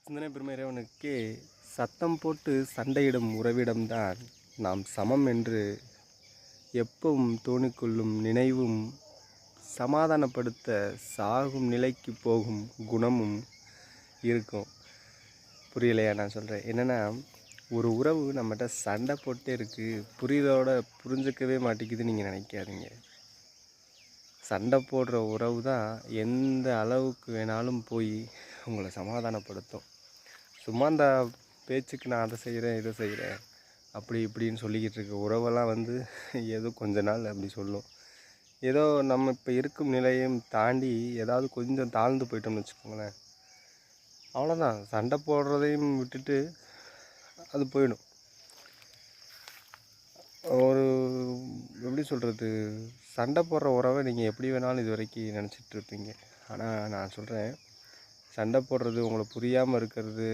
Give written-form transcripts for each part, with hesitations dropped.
சிந்தனை பெருமை இறைவனுக்கே சத்தம் போட்டு சண்டையிடும் உறவிடம்தான் நாம் சமம் என்று எப்பவும் தோணிக்கொள்ளும் நினைவும் சமாதானப்படுத்த சாகும் நிலைக்கு போகும் குணமும் இருக்கும். புரியலையா நான் சொல்கிறேன்? என்னென்னா, ஒரு உறவு நம்மகிட்ட சண்டை போட்டே இருக்குது, புரிஞ்சுக்கவே மாட்டேங்குதுன்னு நீங்கள் நினைக்காதீங்க. சண்டை போடுற உறவு தான் எந்த அளவுக்கு வேணாலும் போய் உங்களை சமாதானப்படுத்தும். சும்மா அந்த பேச்சுக்கு நான் அதை செய்கிறேன் இதை செய்கிறேன் அப்படி இப்படின்னு சொல்லிக்கிட்டு இருக்க உறவெல்லாம் ஏதோ கொஞ்ச நாள் அப்படி சொல்லும். ஏதோ நம்ம இப்போ இருக்கும் நிலையும் தாண்டி ஏதாவது கொஞ்சம் தாழ்ந்து போயிட்டோம்னு வச்சுக்கோங்களேன், அவ்வளோதான். சண்டை போடுறதையும் விட்டுட்டு அது போயிடும். ஒரு எப்படி சொல்கிறது, சண்டை போடுற உறவை நீங்கள் எப்படி வேணாலும் இது வரைக்கும் நினச்சிட்ருப்பீங்க. ஆனால் நான் சொல்கிறேன், சண்டை போடுறது, உங்களை புரியாமல் இருக்கிறது,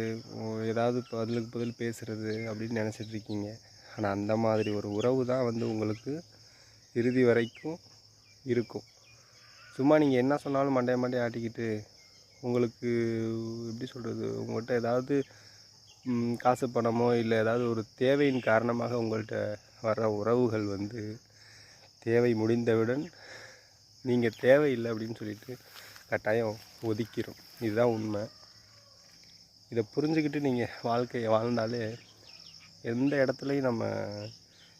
ஏதாவது பதிலுக்கு பதில் பேசுகிறது அப்படின்னு நினச்சிட்ருக்கீங்க. ஆனால் அந்த மாதிரி ஒரு உறவு தான் உங்களுக்கு இறுதி வரைக்கும் இருக்கும். சும்மா நீங்கள் என்ன சொன்னாலும் மண்டையை ஆட்டிக்கிட்டு, உங்களுக்கு எப்படி சொல்கிறது, உங்கள்கிட்ட ஏதாவது காசு பணமோ இல்லை ஏதாவது ஒரு தேவையின் காரணமாக உங்கள்கிட்ட வர்ற உறவுகள் தேவை முடிந்தவுடன் நீங்கள் தேவையில்லை அப்படின்னு சொல்லிட்டு கட்டாயம் ஒதுக்கிடும். இதுதான் உண்மை. இதை புரிஞ்சுக்கிட்டு நீங்கள் வாழ்க்கையை வாழ்ந்தாலே எந்த இடத்துலையும் நம்ம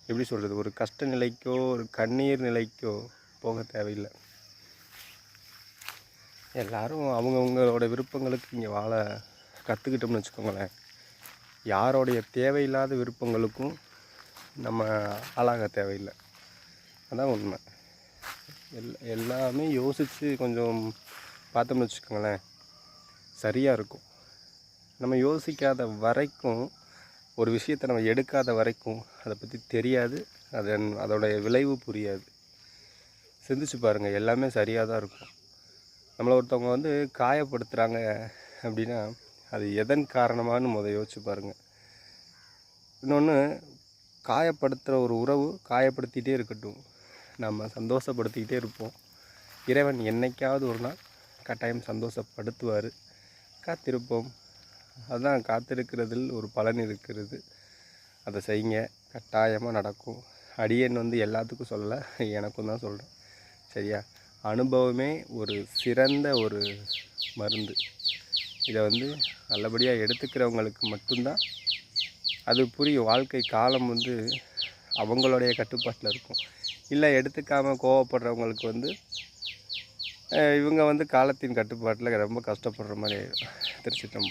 எப்படி சொல்கிறது, ஒரு கஷ்ட நிலைக்கோ ஒரு கண்ணீர் நிலைக்கோ போக தேவையில்லை. எல்லோரும் அவங்கவுங்களோட விருப்பங்களுக்கு இங்கே வாழ கற்றுக்கிட்டோம்னு வச்சுக்கோங்களேன், யாரோடைய தேவையில்லாத விருப்பங்களுக்கும் நம்ம ஆளாக தேவையில்லை. அதான் உண்மை. எல்லாமே யோசித்து கொஞ்சம் பார்த்தோம்னு வச்சுக்கோங்களேன், சரியாக இருக்கும். நம்ம யோசிக்காத வரைக்கும், ஒரு விஷயத்தை நம்ம எடுக்காத வரைக்கும் அதை பற்றி தெரியாது, அதோடைய விளைவு புரியாது. சிந்திச்சு பாருங்கள், எல்லாமே சரியாக தான் இருக்கும். நம்மளை ஒருத்தவங்க காயப்படுத்துகிறாங்க அப்படின்னா அது எதன் காரணமானு யோசிச்சு பாருங்கள். இன்னொன்று, காயப்படுத்துகிற ஒரு உறவு காயப்படுத்திகிட்டே இருக்கட்டும், நம்ம சந்தோஷப்படுத்திக்கிட்டே இருப்போம். இறைவன் என்னைக்காவது ஒரு நாள் கட்டாயம் சந்தோஷப்படுத்துவார். காத்திருப்போம். அதுதான், காத்திருக்கிறதில் ஒரு பலன் இருக்கிறது. அதை செய்யுங்க, கட்டாயமாக நடக்கும். அடியேன் எல்லாத்துக்கும் சொல்லலை, எனக்கும் தான் சொல்கிறேன். சரியா? அனுபவமே ஒரு சிறந்த ஒரு மருந்து. இதை நல்லபடியாக எடுத்துக்கிறவங்களுக்கு மட்டும்தான் அது புரியும். வாழ்க்கை காலம் அவங்களுடைய கட்டுப்பாட்டில் இருக்கும். இல்லை, எடுத்துக்காமல் கோவப்படுறவங்களுக்கு இவங்க காலத்தின் கட்டுப்பாட்டில் ரொம்ப கஷ்டப்படுற மாதிரி ஆயிடும். திருச்சிட்டம்பலம்.